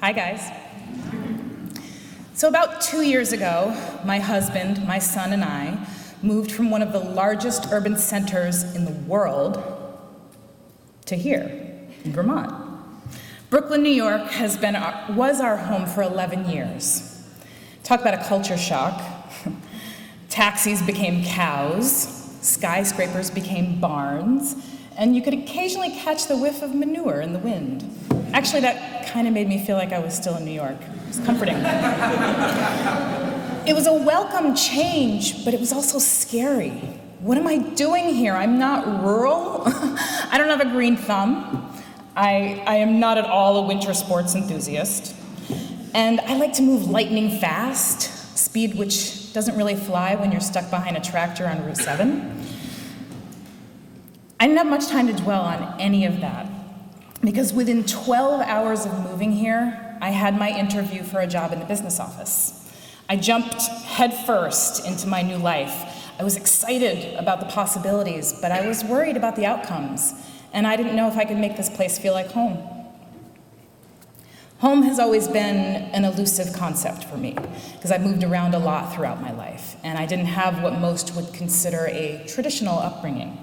Hi, guys. So about 2 years ago, my husband, my son, and I moved from one of the largest urban centers in the world to here, in Vermont. Brooklyn, New York was our home for 11 years. Talk about a culture shock. Taxis became cows, skyscrapers became barns, and you could occasionally catch the whiff of manure in the wind. Actually, that kind of made me feel like I was still in New York. It was comforting. It was a welcome change, but it was also scary. What am I doing here? I'm not rural. I don't have a green thumb. I am not at all a winter sports enthusiast. And I like to move lightning fast, speed which doesn't really fly when you're stuck behind a tractor on Route 7. I didn't have much time to dwell on any of that, because within 12 hours of moving here, I had my interview for a job in the business office. I jumped headfirst into my new life. I was excited about the possibilities, but I was worried about the outcomes, and I didn't know if I could make this place feel like home. Home has always been an elusive concept for me, because I moved around a lot throughout my life, and I didn't have what most would consider a traditional upbringing.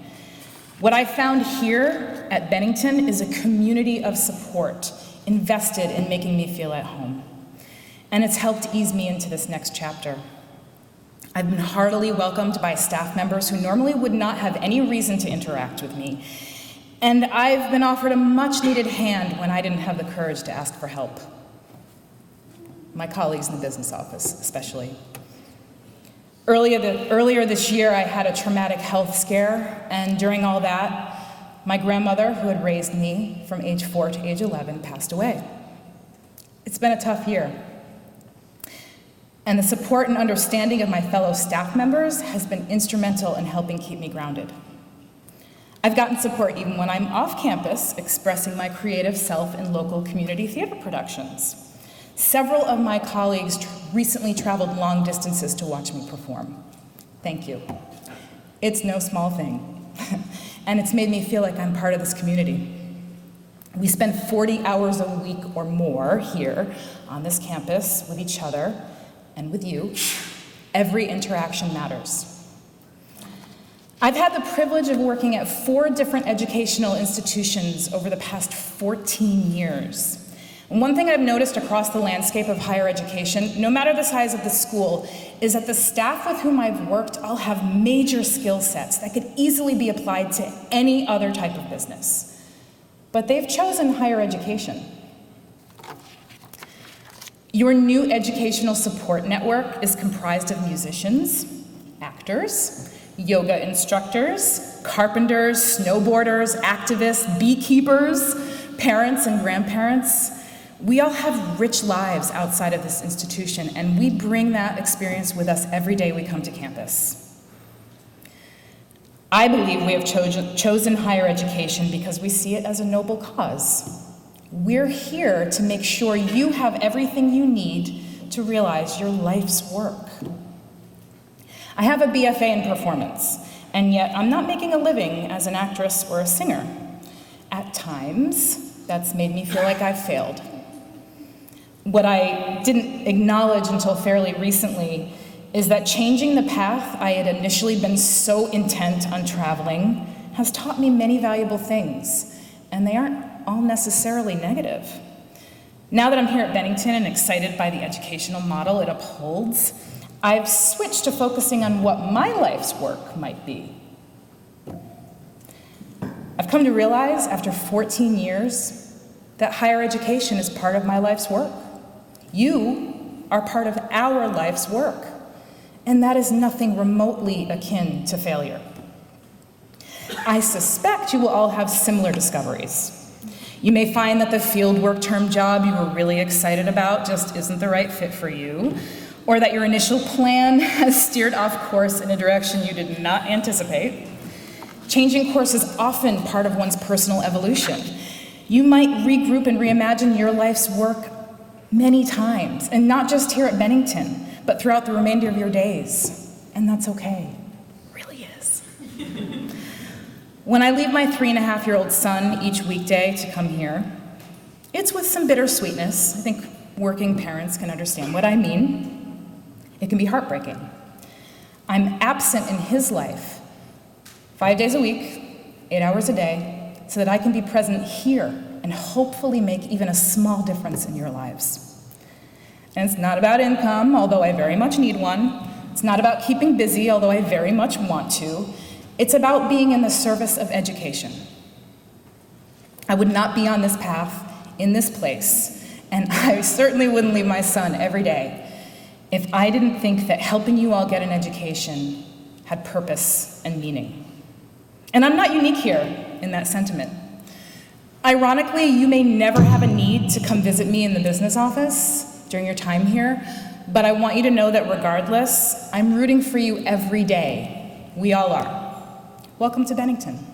What I found here at Bennington is a community of support invested in making me feel at home. And it's helped ease me into this next chapter. I've been heartily welcomed by staff members who normally would not have any reason to interact with me. And I've been offered a much-needed hand when I didn't have the courage to ask for help. My colleagues in the business office, especially. Earlier this year, I had a traumatic health scare, and during all that, my grandmother, who had raised me from age 4 to age 11, passed away. It's been a tough year. And the support and understanding of my fellow staff members has been instrumental in helping keep me grounded. I've gotten support even when I'm off campus, expressing my creative self in local community theater productions. Several of my colleagues recently traveled long distances to watch me perform. Thank you. It's no small thing, and it's made me feel like I'm part of this community. We spend 40 hours a week or more here on this campus with each other and with you. Every interaction matters. I've had the privilege of working at 4 different educational institutions over the past 14 years. And one thing I've noticed across the landscape of higher education, no matter the size of the school, is that the staff with whom I've worked all have major skill sets that could easily be applied to any other type of business. But they've chosen higher education. Your new educational support network is comprised of musicians, actors, yoga instructors, carpenters, snowboarders, activists, beekeepers, parents and grandparents. We all have rich lives outside of this institution, and we bring that experience with us every day we come to campus. I believe we have chosen higher education because we see it as a noble cause. We're here to make sure you have everything you need to realize your life's work. I have a BFA in performance, and yet I'm not making a living as an actress or a singer. At times, that's made me feel like I've failed. What I didn't acknowledge until fairly recently is that changing the path I had initially been so intent on traveling has taught me many valuable things, and they aren't all necessarily negative. Now that I'm here at Bennington and excited by the educational model it upholds, I've switched to focusing on what my life's work might be. I've come to realize after 14 years that higher education is part of my life's work. You are part of our life's work, and that is nothing remotely akin to failure. I suspect you will all have similar discoveries. You may find that the fieldwork term job you were really excited about just isn't the right fit for you, or that your initial plan has steered off course in a direction you did not anticipate. Changing course is often part of one's personal evolution. You might regroup and reimagine your life's work many times, and not just here at Bennington, but throughout the remainder of your days. And that's okay. It really is. When I leave my 3.5-year-old son each weekday to come here, it's with some bittersweetness. I think working parents can understand what I mean. It can be heartbreaking. I'm absent in his life 5 days a week, 8 hours a day, so that I can be present here and hopefully make even a small difference in your lives. And it's not about income, although I very much need one. It's not about keeping busy, although I very much want to. It's about being in the service of education. I would not be on this path, in this place, and I certainly wouldn't leave my son every day if I didn't think that helping you all get an education had purpose and meaning. And I'm not unique here in that sentiment. Ironically, you may never have a need to come visit me in the business office during your time here, but I want you to know that regardless, I'm rooting for you every day. We all are. Welcome to Bennington.